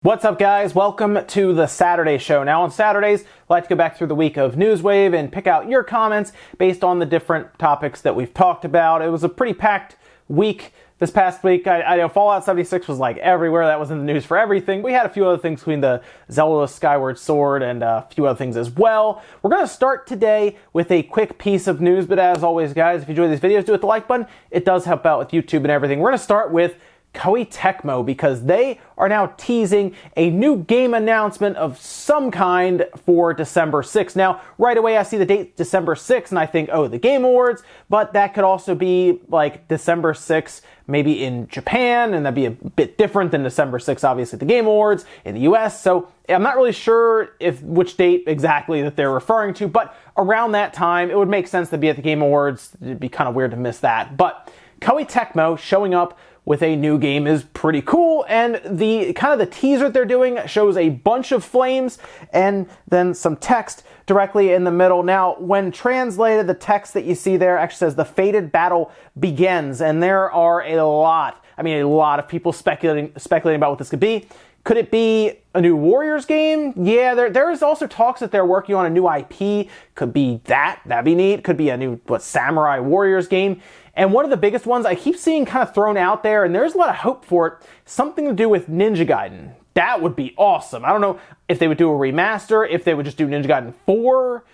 What's up, guys? Welcome to the Saturday show. Now on Saturdays, I like to go back through the week of Newswave and pick out your comments based on the different topics that we've talked about. It was a pretty packed week this past week. I know Fallout 76 was like everywhere. That was in the news for everything. We had a few other things between the Zelda Skyward Sword and a few other things as well. We're going to start today with a quick piece of news, but as always, guys, if you enjoy these videos, do hit the like button. It does help out with YouTube and everything. We're going to start with Koei Tecmo, because they are now teasing a new game announcement of some kind for December 6th. Now, right away I see the date December 6th and I think, oh, the Game Awards, but that could also be like December 6th, maybe in Japan, and that'd be a bit different than December 6th, obviously, the Game Awards in the US. So I'm not really sure which date exactly that they're referring to, but around that time, it would make sense to be at the Game Awards. It'd be kind of weird to miss that. But Koei Tecmo showing up with a new game is pretty cool, and the teaser they're doing shows a bunch of flames and then some text directly in the middle. Now, when translated, the text that you see there actually says the fated battle begins, and there are a lot of people speculating about what this could be. Could it be a new Warriors game? Yeah, there is also talks that they're working on a new IP. Could be that. That'd be neat. Could be a new, Samurai Warriors game. And one of the biggest ones I keep seeing kind of thrown out there, and there's a lot of hope for it, something to do with Ninja Gaiden. That would be awesome. I don't know if they would do a remaster, if they would just do Ninja Gaiden 4.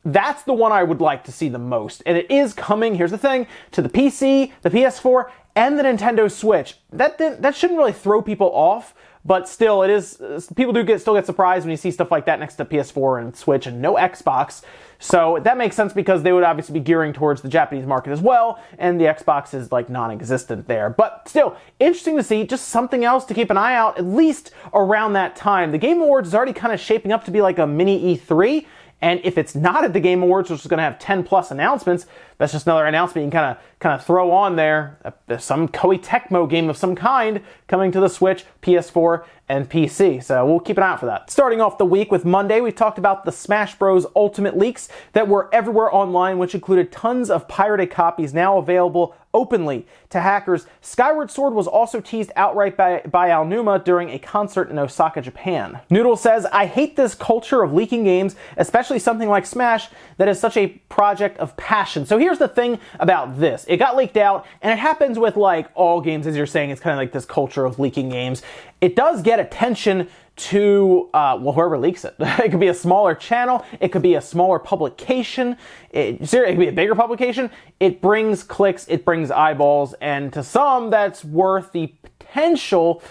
That's the one I would like to see the most. And it is coming, here's the thing, to the PC, the PS4, and the Nintendo Switch. That shouldn't really throw people off, but still, it is. People still get surprised when you see stuff like that next to PS4 and Switch and no Xbox. So that makes sense because they would obviously be gearing towards the Japanese market as well, and the Xbox is like non-existent there. But still, interesting to see, just something else to keep an eye out, at least around that time. The Game Awards is already kind of shaping up to be like a mini E3, and if it's not at the Game Awards, which is going to have 10 plus announcements, that's just another announcement you can kind of throw on there. Some Koei Tecmo game of some kind coming to the Switch, PS4, and PC. So we'll keep an eye out for that. Starting off the week with Monday, we talked about the Smash Bros. Ultimate leaks that were everywhere online, which included tons of pirated copies now available openly to hackers. Skyward Sword was also teased outright by Aonuma during a concert in Osaka, Japan. Noodle says, I hate this culture of leaking games, especially something like Smash that is such a project of passion. So here's the thing about this. It got leaked out, and it happens with like all games, as you're saying. It's kind of like this culture of leaking games. It does get attention to, whoever leaks it. It could be a smaller channel. It could be a smaller publication. It could be a bigger publication. It brings clicks. It brings eyeballs. And to some, that's worth the potential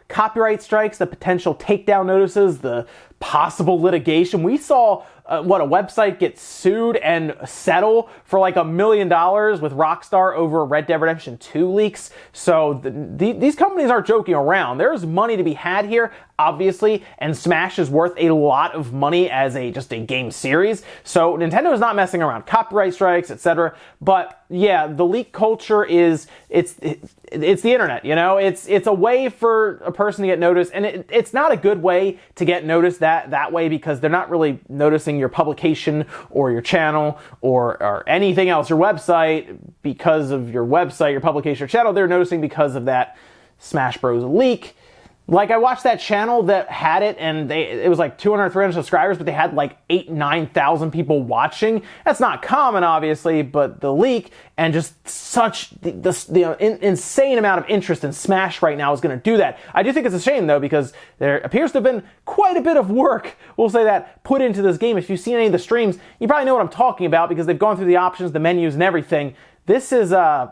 copyright strikes, the potential takedown notices, the possible litigation. We saw a website get sued and settle for like $1 million with Rockstar over Red Dead Redemption 2 leaks. So these companies aren't joking around. There's money to be had here, obviously, and Smash is worth a lot of money as just a game series. So Nintendo is not messing around. Copyright strikes, etc. But yeah, the leak culture it's the internet, you know? It's a way for a person to get noticed, and it's not a good way to get noticed that way, because they're not really noticing your publication or your channel or anything else, your website, because of your website, your publication, or channel. They're noticing because of that Smash Bros. Leak. Like, I watched that channel that had it, and it was like 200, 300 subscribers, but they had like 8,000, 9,000 people watching. That's not common, obviously, but the leak and just such the insane amount of interest in Smash right now is going to do that. I do think it's a shame, though, because there appears to have been quite a bit of work, we'll say that, put into this game. If you've seen any of the streams, you probably know what I'm talking about, because they've gone through the options, the menus, and everything. This is a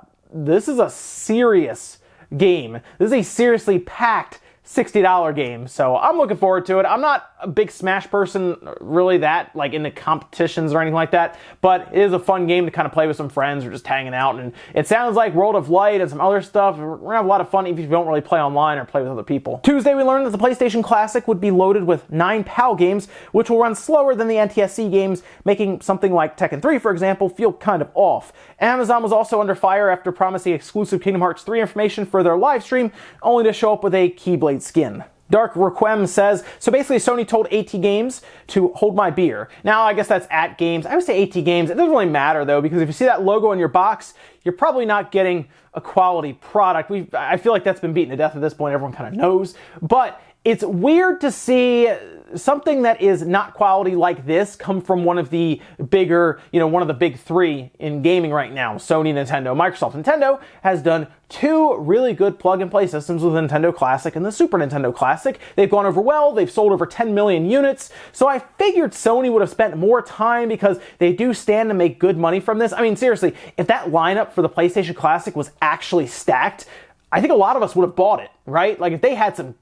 serious game. This is a seriously packed $60 game, so I'm looking forward to it. I'm not a big Smash person, really, that like into competitions or anything like that, but it is a fun game to kind of play with some friends or just hanging out, and it sounds like World of Light and some other stuff. We're gonna have a lot of fun if you don't really play online or play with other people. Tuesday, we learned that the PlayStation Classic would be loaded with 9 PAL games, which will run slower than the NTSC games, making something like Tekken 3, for example, feel kind of off. Amazon was also under fire after promising exclusive Kingdom Hearts 3 information for their live stream, only to show up with a Keyblade skin. Dark Requiem says, so basically Sony told AT Games to hold my beer. Now, I guess that's at Games. I would say AT Games. It doesn't really matter, though, because if you see that logo on your box, you're probably not getting a quality product. I feel like that's been beaten to death at this point. Everyone kind of knows. But it's weird to see something that is not quality like this come from one of the bigger, one of the big three in gaming right now. Sony, Nintendo, Microsoft. Nintendo has done two really good plug-and-play systems with the Nintendo Classic and the Super Nintendo Classic. They've gone over well. They've sold over 10 million units. So I figured Sony would have spent more time because they do stand to make good money from this. I mean, seriously, if that lineup for the PlayStation Classic was actually stacked, I think a lot of us would have bought it, right? Like if they had some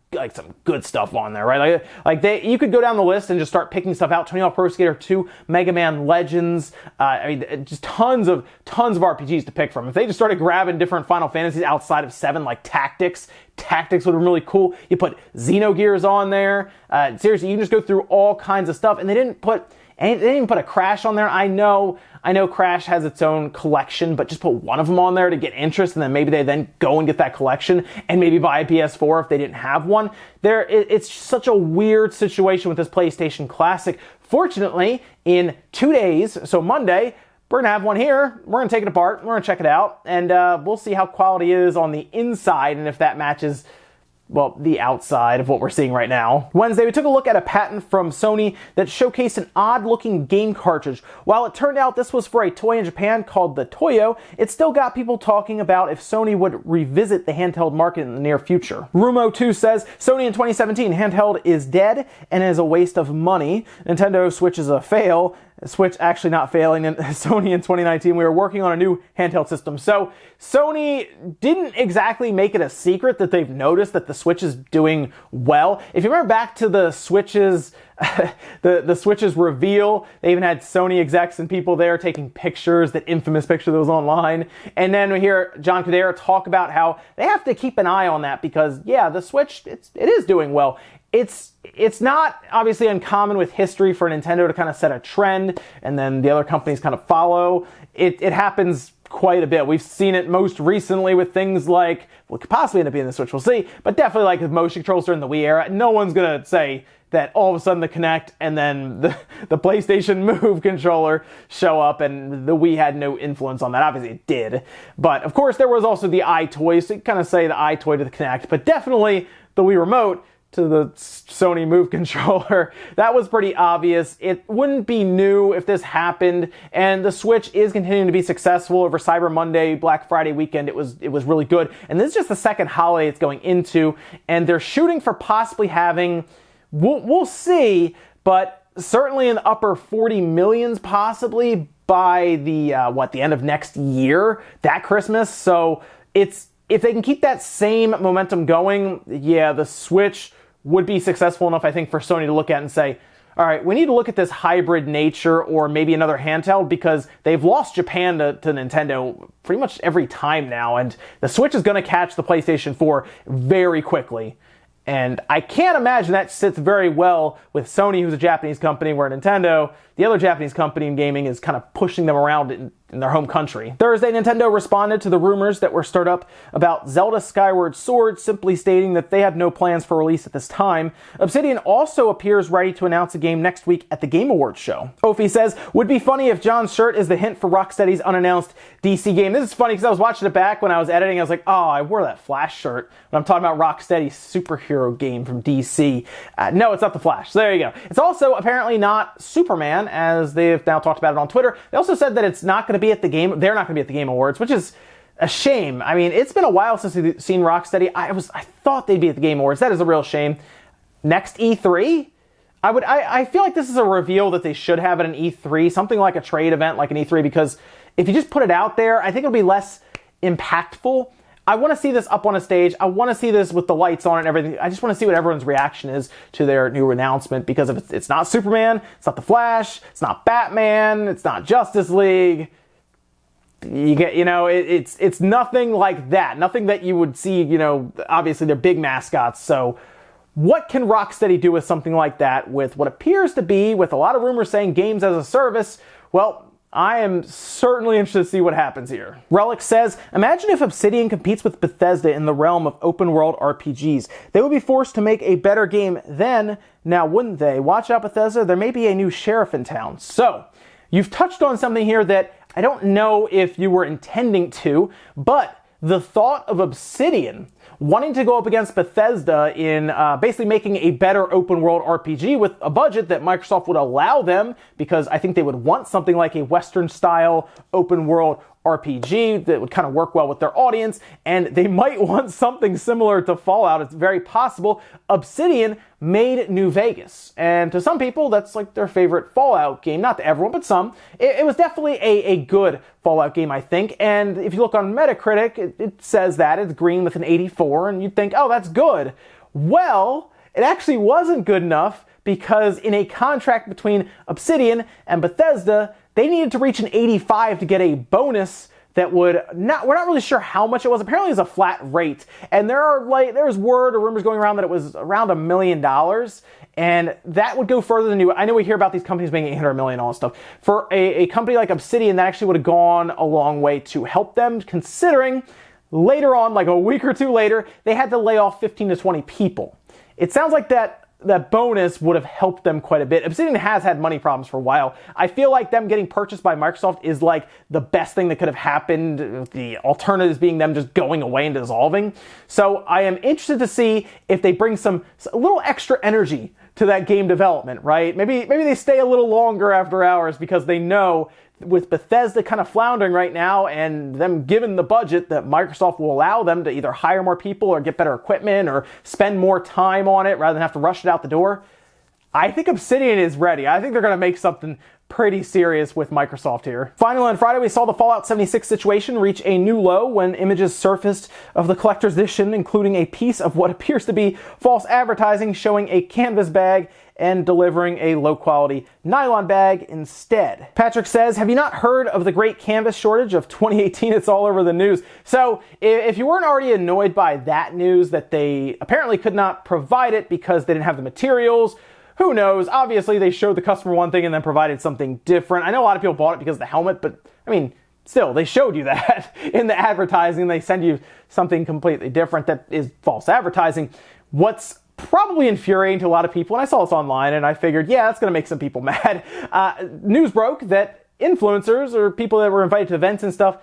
good stuff on there, right? You could go down the list and just start picking stuff out. Tony Hawk Pro Skater 2, Mega Man Legends. Just tons of RPGs to pick from. If they just started grabbing different Final Fantasies outside of 7, like Tactics would have been really cool. You put Xenogears on there. Seriously, you can just go through all kinds of stuff, and they didn't even put a Crash on there. I know Crash has its own collection, but just put one of them on there to get interest, and then maybe they then go and get that collection and maybe buy a PS4 if they didn't have one. It's such a weird situation with this PlayStation Classic. Fortunately, in 2 days, so Monday, we're going to have one here. We're going to take it apart. We're going to check it out, and we'll see how quality is on the inside and if that matches the outside of what we're seeing right now. Wednesday, we took a look at a patent from Sony that showcased an odd-looking game cartridge. While it turned out this was for a toy in Japan called the Toyo, it still got people talking about if Sony would revisit the handheld market in the near future. Rumo2 says, Sony in 2017, handheld is dead and is a waste of money. Nintendo Switch is a fail. Switch actually not failing. And Sony in 2019, we were working on a new handheld system. So Sony didn't exactly make it a secret that they've noticed that the Switch is doing well. If you remember back to the Switch's the Switch's reveal, they even had Sony execs and people there taking pictures, that infamous picture that was online. And then we hear John Kodera talk about how they have to keep an eye on that because, the Switch, it is doing well. It's not obviously uncommon with history for Nintendo to kind of set a trend and then the other companies kind of follow. It happens quite a bit. We've seen it most recently with things like, it could possibly end up being the Switch, we'll see, but definitely like the motion controls during the Wii era. No one's going to say that all of a sudden the Kinect and then the PlayStation Move controller show up and the Wii had no influence on that. Obviously it did. But of course there was also the iToy, so you kind of say the iToy to the Kinect, but definitely the Wii Remote to the Sony Move controller. That was pretty obvious. It wouldn't be new if this happened, and the Switch is continuing to be successful over Cyber Monday, Black Friday weekend. It was really good, and this is just the second holiday it's going into, and they're shooting for possibly having, we'll see, but certainly in the upper 40 millions possibly by the end of next year, that Christmas. So if they can keep that same momentum going, the Switch would be successful enough, I think, for Sony to look at and say, all right, we need to look at this hybrid nature or maybe another handheld because they've lost Japan to Nintendo pretty much every time now, and the Switch is going to catch the PlayStation 4 very quickly. And I can't imagine that sits very well with Sony, who's a Japanese company, where Nintendo, the other Japanese company in gaming, is kind of pushing them around in their home country. Thursday, Nintendo responded to the rumors that were stirred up about Zelda Skyward Sword, simply stating that they had no plans for release at this time. Obsidian also appears ready to announce a game next week at the Game Awards show. Ophi says, would be funny if John's shirt is the hint for Rocksteady's unannounced DC game. This is funny because I was watching it back when I was editing. I was like, oh, I wore that Flash shirt when I'm talking about Rocksteady's superhero game from DC. No, it's not the Flash. So there you go. It's also apparently not Superman, as they've now talked about it on Twitter. They also said that it's not going to be at the game. They're not going to be at the Game Awards, which is a shame. I mean, it's been a while since we've seen Rocksteady. I thought they'd be at the Game Awards. That is a real shame. Next E3, I feel like this is a reveal that they should have at an E3, something like a trade event like an E3, because if you just put it out there, I think it'll be less impactful. I want to see this up on a stage. I want to see this with the lights on and everything. I just want to see what everyone's reaction is to their new announcement, because if it's not Superman, it's not the Flash, it's not Batman, it's not Justice League. You get, it's nothing like that. Nothing that you would see, obviously they're big mascots. So what can Rocksteady do with something like that with what appears to be, with a lot of rumors saying games as a service? Well, I am certainly interested to see what happens here. Relic says, imagine if Obsidian competes with Bethesda in the realm of open world RPGs. They would be forced to make a better game then, now wouldn't they? Watch out, Bethesda, there may be a new sheriff in town. So, you've touched on something here that I don't know if you were intending to, but the thought of Obsidian wanting to go up against Bethesda in basically making a better open world RPG with a budget that Microsoft would allow them, because I think they would want something like a Western style open world RPG that would kind of work well with their audience, and they might want something similar to Fallout. It's very possible. Obsidian made New Vegas, and to some people that's like their favorite Fallout game. Not to everyone, but some. It was definitely a good Fallout game, I think, and if you look on Metacritic, it says that it's green with an 84, and you'd think, oh, that's good. Well, it actually wasn't good enough, because in a contract between Obsidian and Bethesda, they needed to reach an 85 to get a bonus that would not, we're not really sure how much it was. Apparently it's a flat rate. And there's word or rumors going around that it was around $1 million. And that would go further than you. I know we hear about these companies making $800 million, all this stuff. For a company like Obsidian, that actually would have gone a long way to help them, considering later on, like a week or two later, they had to lay off 15 to 20 people. It sounds like that bonus would have helped them quite a bit. Obsidian has had money problems for a while. I feel like them getting purchased by Microsoft is like the best thing that could have happened, the alternatives being them just going away and dissolving. So I am interested to see if they bring a little extra energy to that game development, right? Maybe they stay a little longer after hours, because they know with Bethesda kind of floundering right now and them given the budget that Microsoft will allow them to either hire more people or get better equipment or spend more time on it rather than have to rush it out the door. I think Obsidian is ready. I think they're going to make something pretty serious with Microsoft here. Finally, on Friday, we saw the Fallout 76 situation reach a new low when images surfaced of the collector's edition, including a piece of what appears to be false advertising showing a canvas bag and delivering a low-quality nylon bag instead. Patrick says, have you not heard of the great canvas shortage of 2018? It's all over the news. So if you weren't already annoyed by that news, that they apparently could not provide it because they didn't have the materials, who knows? Obviously, they showed the customer one thing and then provided something different. I know a lot of people bought it because of the helmet, but I mean, still, they showed you that in the advertising. They send you something completely different that is false advertising. What's probably infuriating to a lot of people, and I saw this online and I figured, yeah, that's going to make some people mad. News broke that influencers or people that were invited to events and stuff,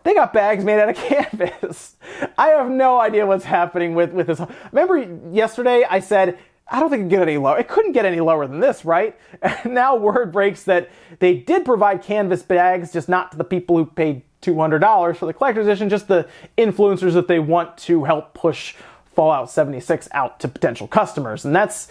they got bags made out of canvas. I have no idea what's happening with this. Remember yesterday I said, I don't think it could get any lower. It couldn't get any lower than this, right? And now word breaks that they did provide canvas bags, just not to the people who paid $200 for the collector's edition, just the influencers that they want to help push Fallout 76 out to potential customers. And that's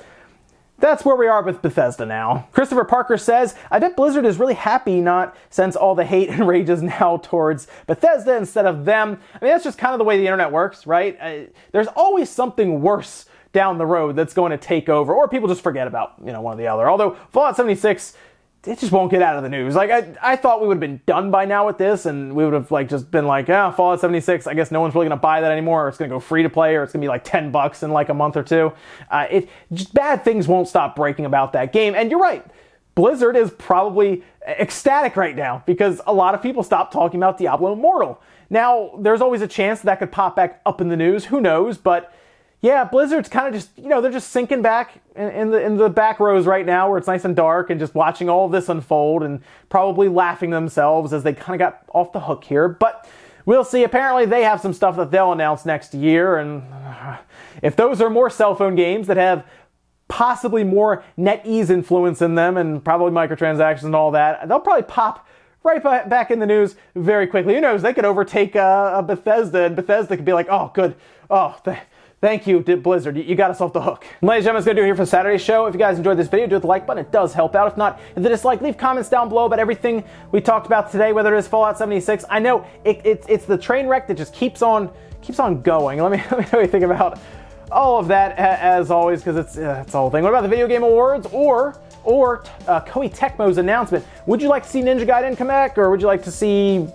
where we are with Bethesda now. Christopher Parker says, I bet Blizzard is really happy not, since all the hate and rage is now towards Bethesda instead of them. I mean, that's just kind of the way the internet works, right? There's always something worse down the road that's going to take over, or people just forget about, one or the other. Although Fallout 76, it just won't get out of the news. Like, I thought we would have been done by now with this, and we would have just been like, Fallout 76, I guess no one's really going to buy that anymore, or it's going to go free to play, or it's going to be like $10 in like a month or two. Just bad things won't stop breaking about that game. And you're right, Blizzard is probably ecstatic right now, because a lot of people stopped talking about Diablo Immortal. Now, there's always a chance that could pop back up in the news, who knows, but yeah, Blizzard's kind of just, they're just sinking back in the back rows right now where it's nice and dark and just watching all of this unfold and probably laughing themselves as they kind of got off the hook here. But we'll see. Apparently they have some stuff that they'll announce next year. And if those are more cell phone games that have possibly more NetEase influence in them and probably microtransactions and all that, they'll probably pop right back in the news very quickly. Who knows? They could overtake a Bethesda, and Bethesda could be like, oh, good. Oh, thank you, Blizzard. You got us off the hook. Ladies and gentlemen, that's going to do it here for Saturday's show. If you guys enjoyed this video, do hit the like button. It does help out. If not, hit the dislike. Leave comments down below about everything we talked about today, whether it is Fallout 76. I know it's the train wreck that just keeps on going. Let me know what you think about all of that, as always, because it's the whole thing. What about the Video Game Awards or Koei Tecmo's announcement? Would you like to see Ninja Gaiden come back, or would you like to see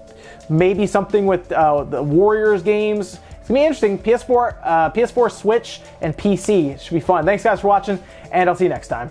maybe something with the Warriors games? It's gonna be interesting. PS4, Switch, and PC. It should be fun. Thanks guys for watching, and I'll see you next time.